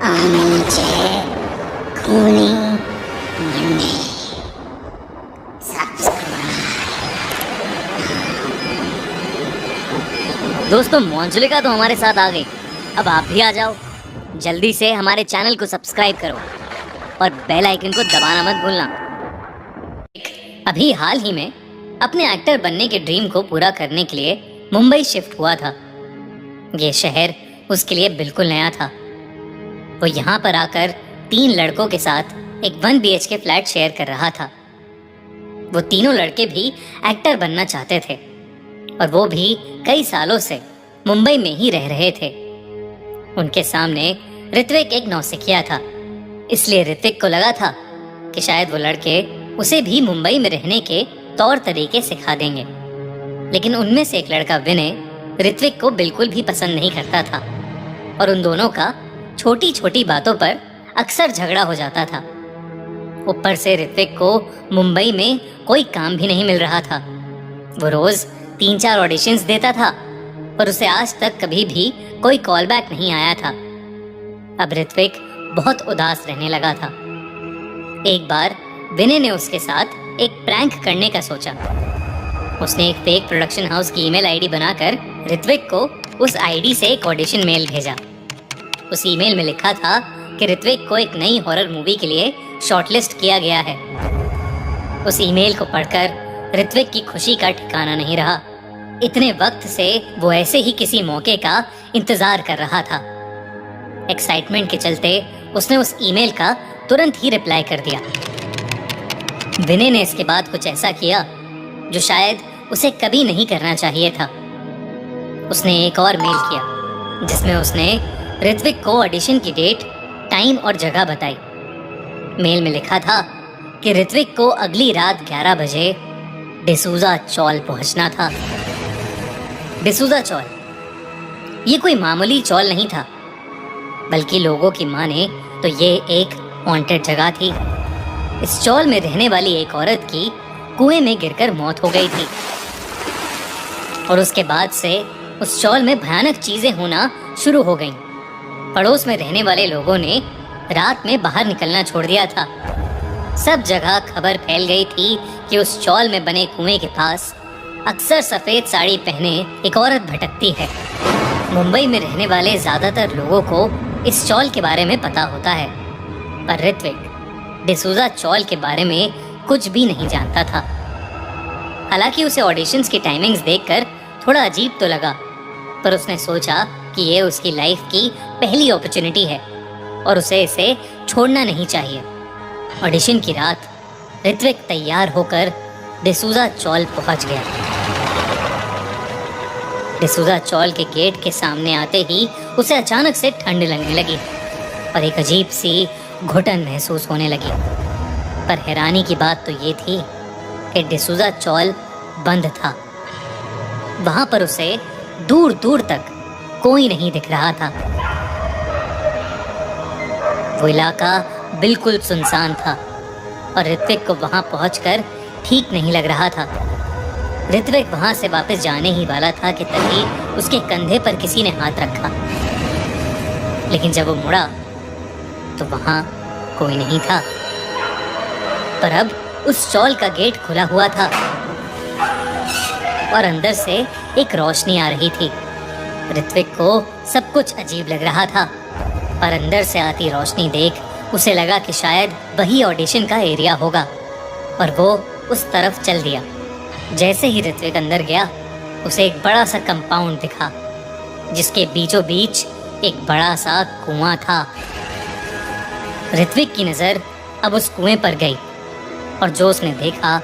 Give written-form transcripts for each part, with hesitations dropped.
नीचे खूनी मंडी सब्सक्राइब। दोस्तों मोंजुलिका तो हमारे साथ आ गई, अब आप भी आ जाओ। जल्दी से हमारे चैनल को सब्सक्राइब करो और बेल आइकन को दबाना मत भूलना। अभी हाल ही में अपने एक्टर बनने के ड्रीम को पूरा करने के लिए मुंबई शिफ्ट हुआ था। ये शहर उसके लिए बिल्कुल नया था। वो यहाँ पर आकर 3 लड़कों के साथ एक 1 BHK फ्लैट शेयर कर रहा था। वो तीनों लड़के भी एक्टर बनना चाहते थे और वो भी कई सालों से मुंबई में ही रह रहे थे। उनके सामने ऋत्विक एक नौसिखिया था, इसलिए ऋत्विक को लगा था कि शायद वो लड़के उसे भी मुंबई में रहने के तौर तरीके सिखा देंगे। लेकिन उनमें से एक लड़का विनय ऋत्विक को बिल्कुल भी पसंद नहीं करता था और उन दोनों का छोटी छोटी बातों पर अक्सर झगड़ा हो जाता था। ऊपर से ऋत्विक को मुंबई में कोई काम भी नहीं मिल रहा था। वो रोज 3-4 ऑडिशंस देता था पर उसे आज तक कभी भी कोई कॉल बैक नहीं आया था। अब ऋत्विक बहुत उदास रहने लगा था। एक बार विनय ने उसके साथ एक प्रैंक करने का सोचा। उसने एक फेक प्रोडक्शन हाउस की ईमेल आईडी बनाकर ऋत्विक को उस आईडी से एक ऑडिशन मेल भेजा। उस ईमेल में लिखा था कि ऋत्विक को एक नई हॉरर मूवी के लिए शॉर्टलिस्ट किया गया है। उस ईमेल को पढ़कर ऋत्विक की खुशी का ठिकाना नहीं रहा। इतने वक्त से वो ऐसे ही किसी मौके का इंतजार कर रहा था। एक्साइटमेंट के चलते उसने उस ईमेल का तुरंत ही रिप्लाई कर दिया। विनय ने इसके बाद कुछ ऐसा किया जो शायद उसे कभी नहीं करना चाहिए था। उसने एक और मेल किया जिसमें उसने ऋत्विक को ऑडिशन की डेट, टाइम और जगह बताई। मेल में लिखा था कि ऋत्विक को अगली रात 11 बजे डिसूजा चौल पहुंचना था। डिसूजा चौल ये कोई मामूली चौल नहीं था, बल्कि लोगों की माने तो ये एक हॉन्टेड जगह थी। इस चौल में रहने वाली एक औरत की कुएं में गिरकर मौत हो गई थी और उसके बाद से उस चौल में भयानक चीजें होना शुरू हो गईं। पड़ोस में रहने वाले लोगों ने रात में बाहर निकलना छोड़ दिया था। सब जगह खबर फैल गई थी कि उस चौल में बने कुएं के पास अक्सर सफेद साड़ी पहने एक औरत भटकती है। मुंबई में रहने वाले ज्यादातर लोगों को इस चौल के बारे में पता होता है, पर ऋत्विक डिसूजा चौल के बारे में कुछ भी नहीं जानता था। हालांकि उसे ऑडिशंस की टाइमिंग्स देखकर थोड़ा अजीब तो लगा, पर उसने सोचा कि ये उसकी लाइफ की पहली अपॉर्चुनिटी है और उसे इसे छोड़ना नहीं चाहिए। ऑडिशन की रात ऋत्विक तैयार होकर डिसूजा चौल पहुंच गया। डिसूजा चौल के गेट के सामने आते ही उसे अचानक से ठंड लगने लगी और एक अजीब सी घुटन महसूस होने लगी। पर हैरानी की बात तो ये थी कि डिसूजा चौल बंद था। वहां पर उसे दूर दूर तक कोई नहीं दिख रहा था। वो इलाका बिल्कुल सुनसान था और ऋत्विक को वहां पहुंचकर ठीक नहीं लग रहा था। ऋत्विक वहां से वापस जाने ही वाला था कि तभी उसके कंधे पर किसी ने हाथ रखा। लेकिन जब वो मुड़ा तो वहां कोई नहीं था, पर अब उस चौल का गेट खुला हुआ था और अंदर से एक रोशनी आ रही थी। ऋत्विक को सब कुछ अजीब लग रहा था, पर अंदर से आती रोशनी देख उसे लगा कि शायद वही ऑडिशन का एरिया होगा और वो उस तरफ चल दिया। जैसे ही ऋत्विक अंदर गया उसे एक बड़ा सा कंपाउंड दिखा जिसके बीचों बीच एक बड़ा सा कुआं था। ऋत्विक की नज़र अब उस कुएं पर गई और जो उसने देखा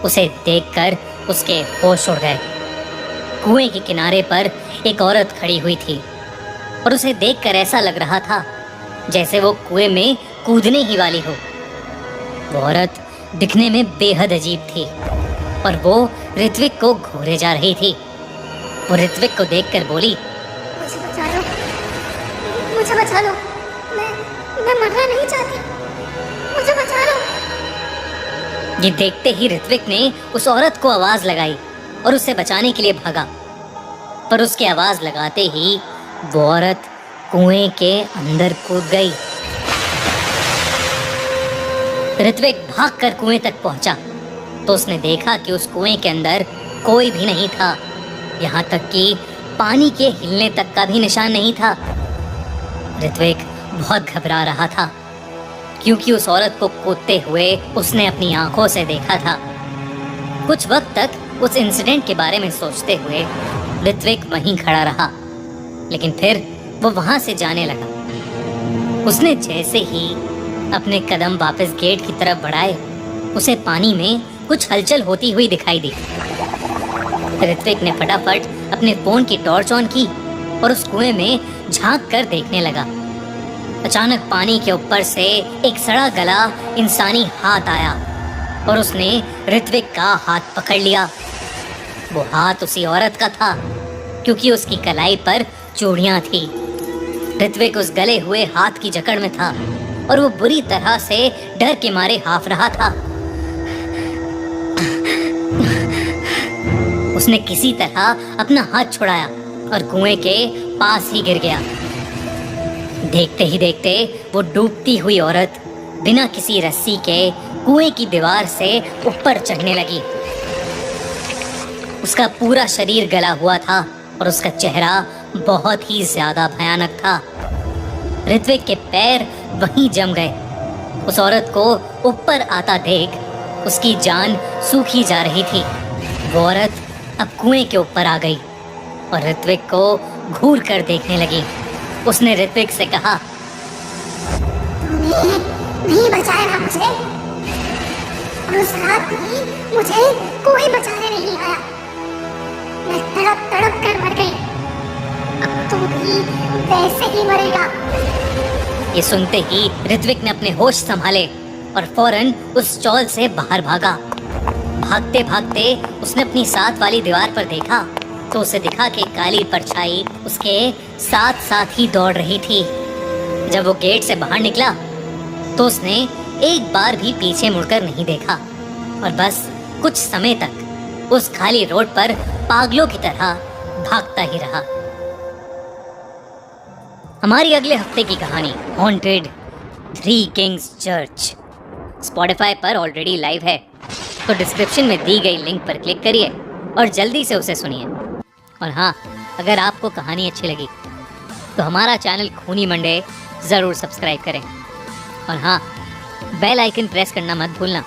उसे देखकर उसके होश उड़ गए। कुएं के किनारे पर एक औरत खड़ी हुई थी और उसे देखकर ऐसा लग रहा था जैसे वो कुएं में कूदने ही वाली हो। वो औरत दिखने में बेहद अजीब थी और वो ऋत्विक को घूरे जा रही थी। वो ऋत्विक को देखकर बोली, मुझे बचा लो, मुझे बचा लो, मैं मरना नहीं चाहती, मुझे बचा लो। ये देखते ही ऋत्विक ने उस औरत को आवाज लगाई और उसे बचाने के लिए भागा, पर उसकी आवाज लगाते ही वो औरत कुएं के अंदर कूद गई। ऋत्विक भागकर कुएं तक पहुंचा तो उसने देखा कि उस कुएं के अंदर कोई भी नहीं था। यहाँ तक कि पानी के हिलने तक का भी निशान नहीं था। ऋत्विक बहुत घबरा रहा था क्योंकि उस औरत को कूदते हुए उसने अपनी आंखों से देखा था। कुछ वक्त तक उस इंसिडेंट के बारे में सोचते हुए ऋत्विक वहीं खड़ा रहा, लेकिन फिर वो वहां से जाने लगा। उसने जैसे ही अपने कदम वापस गेट की तरफ बढ़ाए, उसे पानी में कुछ हलचल होती हुई दिखाई दी। ऋत्विक ने फटाफट अपने फोन की टॉर्च ऑन की और उस कुएं में झांक कर देखने लगा। अचानक पानी के ऊपर से एक सड़ा गला इंसानी हाथ आया और उसने ऋत्विक का हाथ पकड़ लिया। वो हाथ उसी औरत का था क्योंकि उसकी कलाई पर चूड़ियां थी। ऋत्विक उस गले हुए हाथ की जकड़ में था और वो बुरी तरह से डर के मारे हाफ रहा था। उसने किसी तरह अपना हाथ छुड़ाया और कुएं के पास ही गिर गया। देखते ही देखते वो डूबती हुई औरत बिना किसी रस्सी के कुएं की दीवार से ऊपर चढ़ने लगी। उसका पूरा शरीर गला हुआ था और उसका चेहरा बहुत ही ज्यादा भयानक था। ऋत्विक के पैर वहीं जम गए। उस औरत को ऊपर आता देख उसकी जान सूखी जा रही थी। वो औरत अब कुएं के ऊपर आ गई और ऋत्विक को घूर कर देखने लगी। उसने ऋत्विक से कहा, तूने नहीं बचाया ना मुझे, और उस रात भी मुझे कोई बचाने नहीं आया। मैं तड़प तड़प कर मर गई। अब तू भी वैसे ही मरेगा। ये सुनते ही ऋत्विक ने अपने होश संभाले और फौरन उस चौल से बाहर भागा। भागते भागते उसने अपनी साथ वाली दीवार पर देखा तो उसे दिखा कि काली परछाई उसके साथ साथ ही दौड़ रही थी। जब वो गेट से बाहर निकला तो उसने एक बार भी पीछे मुड़कर नहीं देखा और बस कुछ समय तक उस खाली रोड पर पागलों की तरह भागता ही रहा। हमारी अगले हफ्ते की कहानी haunted three Kings church Spotify पर ऑलरेडी लाइव है, तो डिस्क्रिप्शन में दी गई लिंक पर क्लिक करिए और जल्दी से उसे सुनिए। और हाँ, अगर आपको कहानी अच्छी लगी तो हमारा चैनल खूनी मंडे ज़रूर सब्सक्राइब करें और हाँ, बेल आइकन प्रेस करना मत भूलना